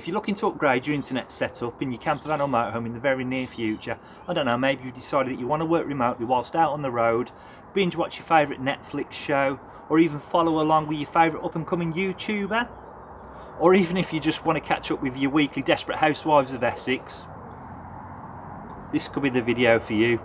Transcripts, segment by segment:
If you're looking to upgrade your internet setup in your campervan or motorhome in the very near future, I don't know, maybe you've decided that you want to work remotely whilst out on the road, binge watch your favourite Netflix show, or even follow along with your favourite up and coming YouTuber, or even if you just want to catch up with your weekly Desperate Housewives of Essex, this could be the video for you.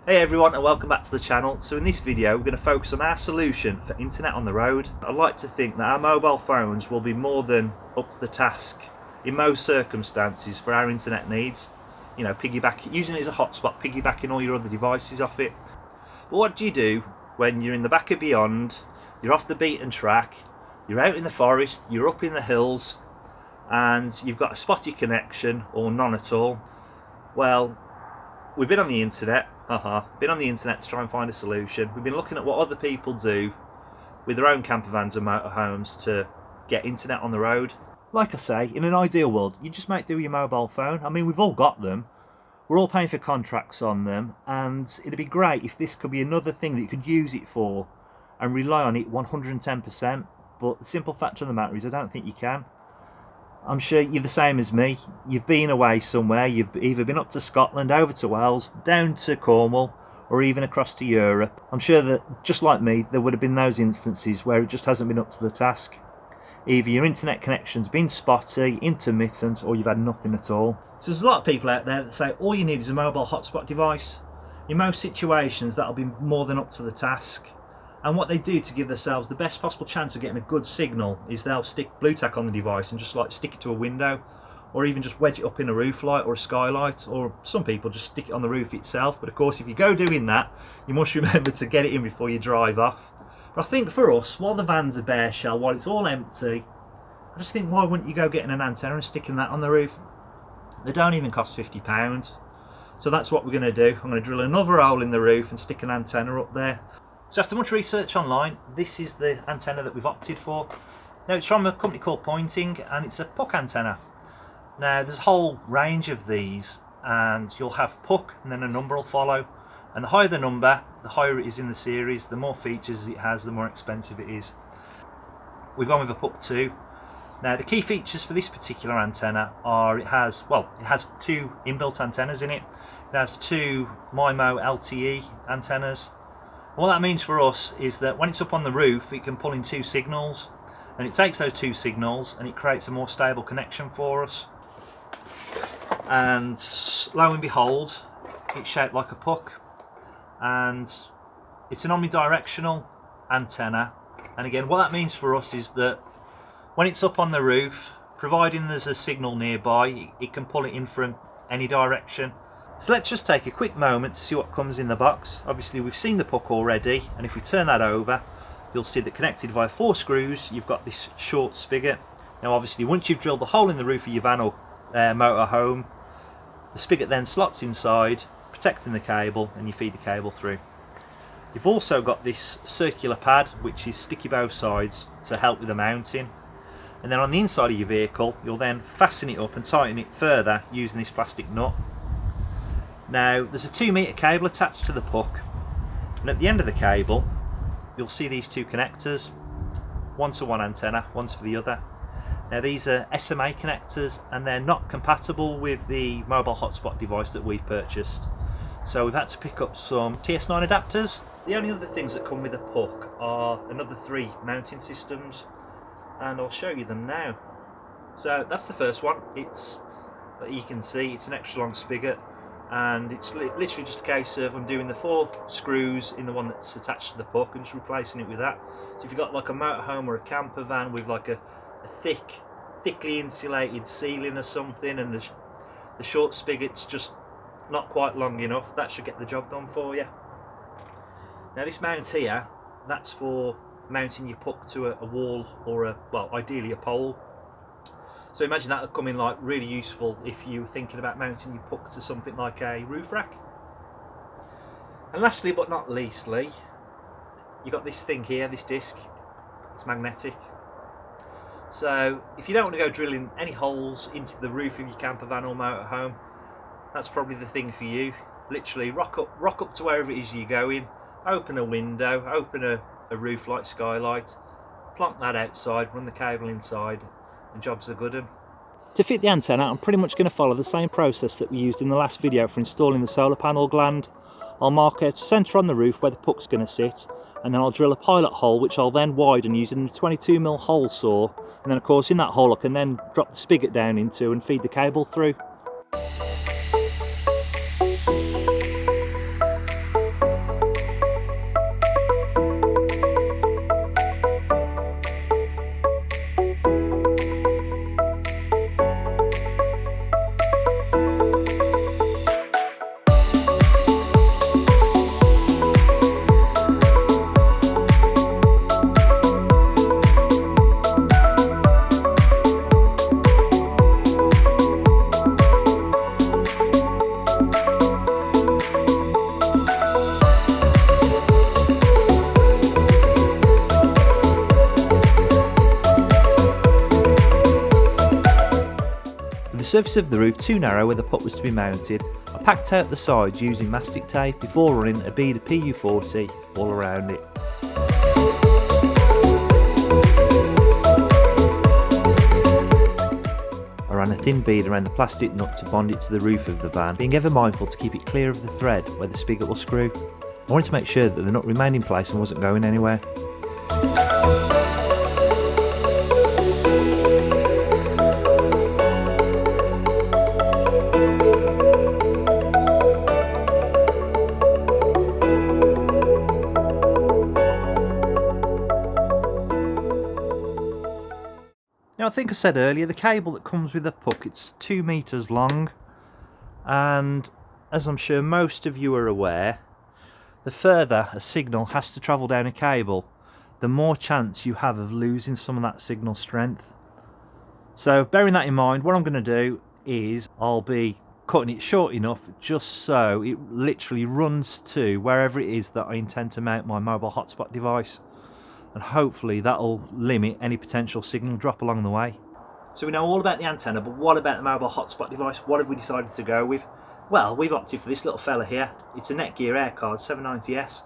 Hey everyone, and welcome back to the channel. So in this video we're going to focus on our solution for internet on the road. I like to think that our mobile phones will be more than up to the task in most circumstances for our internet needs. You know, using it as a hotspot, piggybacking all your other devices off it. But what do you do when you're in the back of beyond, you're off the beaten track, you're out in the forest, you're up in the hills, and you've got a spotty connection or none at all? Well, we've been on the internet. Been on the internet to try and find a solution. We've been looking at what other people do with their own campervans and motorhomes to get internet on the road. Like I say, in an ideal world, you just make do with your mobile phone. I mean, we've all got them. We're all paying for contracts on them, and it'd be great if this could be another thing that you could use it for and rely on it 110%. But the simple fact of the matter is, I don't think you can. I'm sure you're the same as me. You've been away somewhere, you've either been up to Scotland, over to Wales, down to Cornwall, or even across to Europe. I'm sure that, just like me, there would have been those instances where it just hasn't been up to the task. Either your internet connection's been spotty, intermittent, or you've had nothing at all. So there's a lot of people out there that say all you need is a mobile hotspot device. In most situations that'll be more than up to the task. And what they do to give themselves the best possible chance of getting a good signal is they'll stick blue tack on the device and just like stick it to a window, or even just wedge it up in a roof light or a skylight, or some people just stick it on the roof itself. But of course, if you go doing that, you must remember to get it in before you drive off. But I think for us, while the van's a bare shell, while it's all empty, I just think, why wouldn't you go getting an antenna and sticking that on the roof? They don't even cost £50. So that's what we're going to do. I'm going to drill another hole in the roof and stick an antenna up there. So after much research online, this is the antenna that we've opted for. Now, it's from a company called Poynting, and it's a puck antenna. Now there's a whole range of these, and you'll have puck and then a number will follow, and the higher the number, the higher it is in the series, the more features it has, the more expensive it is. We've gone with a Puck-2. Now the key features for this particular antenna are it has two inbuilt antennas in it. It has two MIMO LTE antennas. What that means for us is that when it's up on the roof, it can pull in two signals, and it takes those two signals and it creates a more stable connection for us. And lo and behold, it's shaped like a puck, and it's an omnidirectional antenna. And again, what that means for us is that when it's up on the roof, providing there's a signal nearby, it can pull it in from any direction. So let's just take a quick moment to see what comes in the box. Obviously we've seen the puck already, and if we turn that over, you'll see that connected via 4 screws, you've got this short spigot. Now obviously once you've drilled the hole in the roof of your van or motorhome, the spigot then slots inside, protecting the cable, and you feed the cable through. You've also got this circular pad which is sticky both sides to help with the mounting. And then on the inside of your vehicle, you'll then fasten it up and tighten it further using this plastic nut. Now there's a 2-metre cable attached to the puck, and at the end of the cable you'll see these two connectors, one to one antenna, one's for the other. Now these are SMA connectors, and they're not compatible with the mobile hotspot device that we've purchased, so we've had to pick up some TS9 adapters. The only other things that come with a puck are another 3 mounting systems, and I'll show you them now. So that's the first one. It's, you can see, it's an extra long spigot, and it's literally just a case of undoing the 4 screws in the one that's attached to the puck and just replacing it with that. So if you've got like a motorhome or a camper van with like a thickly insulated ceiling or something, and the short spigot's just not quite long enough, that should get the job done for you. Now this mount here, that's for mounting your puck to a wall, or well, ideally a pole. So imagine that would come in like really useful if you were thinking about mounting your puck to something like a roof rack. And lastly but not leastly, you've got this thing here, this disc, it's magnetic. So if you don't want to go drilling any holes into the roof of your camper van or motorhome, that's probably the thing for you. Literally rock up to wherever it is you're going, open a window, open a roof light skylight, plonk that outside, run the cable inside, and jobs are good 'un. To fit the antenna, I'm pretty much going to follow the same process that we used in the last video for installing the solar panel gland. I'll mark out a centre on the roof where the puck's going to sit, and then I'll drill a pilot hole which I'll then widen using a 22mm hole saw, and then of course in that hole I can then drop the spigot down into and feed the cable through. The surface of the roof too narrow where the puck was to be mounted, I packed out the sides using mastic tape before running a bead of PU40 all around it. I ran a thin bead around the plastic nut to bond it to the roof of the van, being ever mindful to keep it clear of the thread where the spigot will screw. I wanted to make sure that the nut remained in place and wasn't going anywhere. Now I think I said earlier, the cable that comes with the puck, it's 2 meters long, and as I'm sure most of you are aware, the further a signal has to travel down a cable, the more chance you have of losing some of that signal strength. So bearing that in mind, what I'm going to do is I'll be cutting it short enough just so it literally runs to wherever it is that I intend to mount my mobile hotspot device. And hopefully that'll limit any potential signal drop along the way. So we know all about the antenna, but what about the mobile hotspot device? What have we decided to go with? Well, we've opted for this little fella here. It's a Netgear Aircard 790S,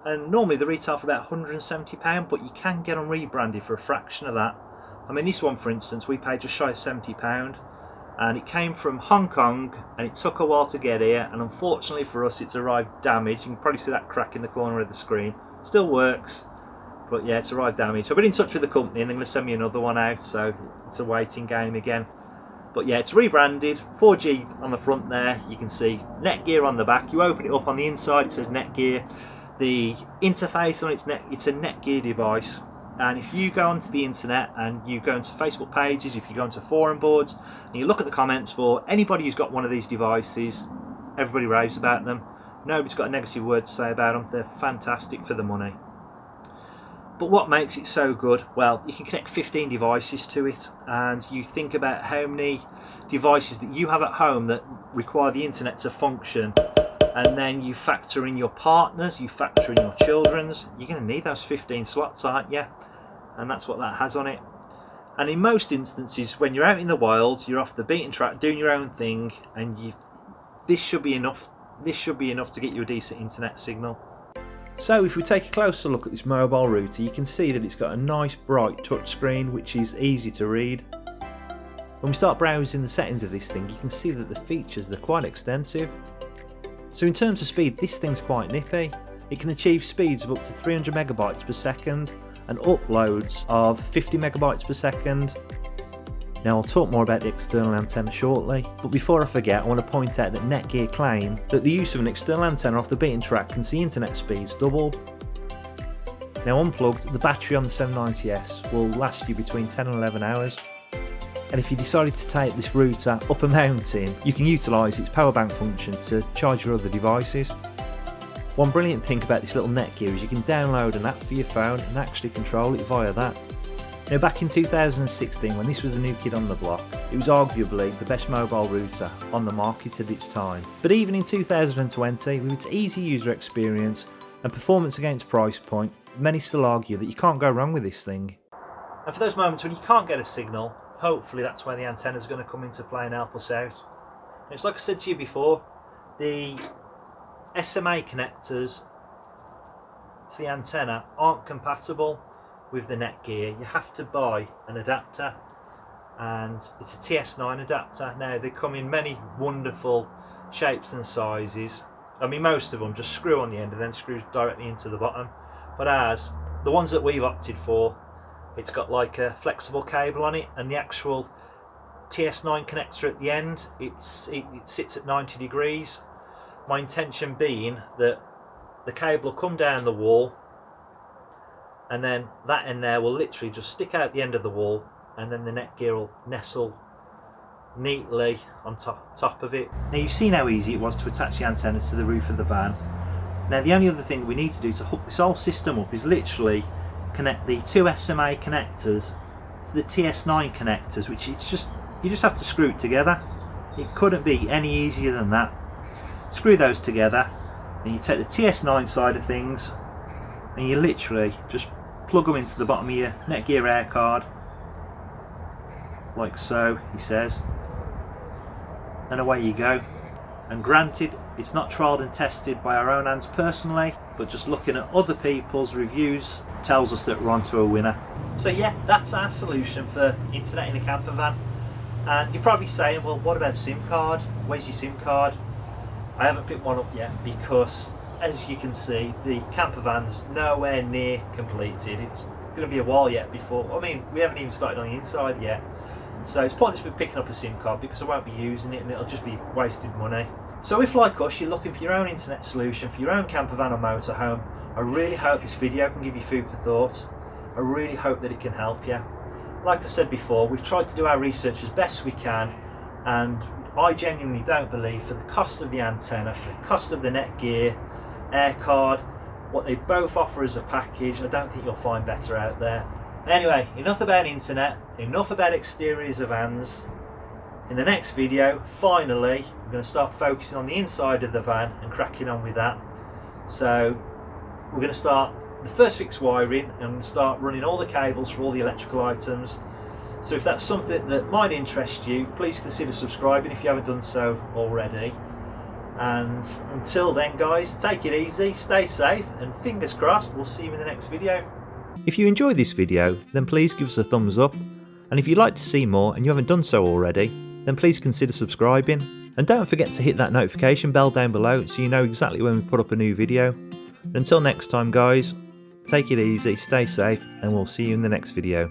and normally they retail for about £170, but you can get them rebranded for a fraction of that. I mean, this one for instance, we paid just shy of £70, and it came from Hong Kong, and it took a while to get here, and unfortunately for us it's arrived damaged. You can probably see that crack in the corner of the screen. Still works, but yeah, it's arrived damaged. I've been in touch with the company and they're going to send me another one out, so it's a waiting game again. But yeah, it's rebranded, 4G on the front there, you can see Netgear on the back. You open it up, on the inside it says Netgear. The interface on it's a Netgear device, and if you go onto the internet and you go into Facebook pages, if you go into forum boards and you look at the comments for anybody who's got one of these devices, everybody raves about them. Nobody's got a negative word to say about them. They're fantastic for the money. But what makes it so good? Well, you can connect 15 devices to it, and you think about how many devices that you have at home that require the internet to function, and then you factor in your partners, you factor in your children's, you're going to need those 15 slots, aren't you? And that's what that has on it. And in most instances, when you're out in the wild, you're off the beaten track doing your own thing, and this should be enough. This should be enough to get you a decent internet signal. So if we take a closer look at this mobile router, you can see that it's got a nice bright touchscreen which is easy to read. When we start browsing the settings of this thing, you can see that the features are quite extensive. So in terms of speed, this thing's quite nippy. It can achieve speeds of up to 300 megabytes per second and uploads of 50 megabytes per second. Now I'll talk more about the external antenna shortly, but before I forget, I want to point out that Netgear claim that the use of an external antenna off the beaten track can see internet speeds doubled. Now unplugged, the battery on the 790S will last you between 10 and 11 hours. And if you decided to take this router up a mountain, you can utilise its power bank function to charge your other devices. One brilliant thing about this little Netgear is you can download an app for your phone and actually control it via that. Now back in 2016, when this was a new kid on the block, it was arguably the best mobile router on the market at its time. But even in 2020, with its easy user experience and performance against price point, many still argue that you can't go wrong with this thing. And for those moments when you can't get a signal, hopefully that's where the antenna is going to come into play and help us out. And it's like I said to you before, the SMA connectors for the antenna aren't compatible with the Netgear. You have to buy an adapter, and it's a TS9 adapter. Now they come in many wonderful shapes and sizes. I mean, most of them just screw on the end and then screws directly into the bottom, but as the ones that we've opted for, it's got like a flexible cable on it, and the actual TS9 connector at the end, it sits at 90 degrees. My intention being that the cable will come down the wall, and then that end there will literally just stick out the end of the wall, and then the Netgear will nestle neatly on top of it. Now you've seen how easy it was to attach the antenna to the roof of the van. Now the only other thing we need to do to hook this whole system up is literally connect the two SMA connectors to the TS9 connectors, which you just have to screw it together. It couldn't be any easier than that. Screw those together, and you take the TS9 side of things and you literally just plug them into the bottom of your Netgear Aircard, like so, he says, and away you go. And granted, it's not trialled and tested by our own hands personally, but just looking at other people's reviews tells us that we're onto a winner. So yeah, that's our solution for internet in a camper van. And you're probably saying, well, what about a SIM card? Where's your SIM card? I haven't picked one up yet because, as you can see, the camper van's nowhere near completed. It's going to be a while yet before, I mean, we haven't even started on the inside yet. So it's pointless me picking up a SIM card because I won't be using it and it'll just be wasted money. So if, like us, you're looking for your own internet solution for your own camper van or motorhome, I really hope this video can give you food for thought. I really hope that it can help you. Like I said before, we've tried to do our research as best we can, and I genuinely don't believe, for the cost of the antenna, for the cost of the Netgear Aircard, what they both offer as a package, I don't think you'll find better out there. Anyway, enough about internet, enough about exteriors of vans. In the next video, finally, we're going to start focusing on the inside of the van and cracking on with that. So we're going to start the first fix wiring and start running all the cables for all the electrical items. So if that's something that might interest you, please consider subscribing if you haven't done so already. And until then guys, take it easy, stay safe, and fingers crossed we'll see you in the next video. If you enjoyed this video, then please give us a thumbs up, and if you'd like to see more and you haven't done so already, then please consider subscribing, and don't forget to hit that notification bell down below so you know exactly when we put up a new video. Until next time guys, take it easy, stay safe, and we'll see you in the next video.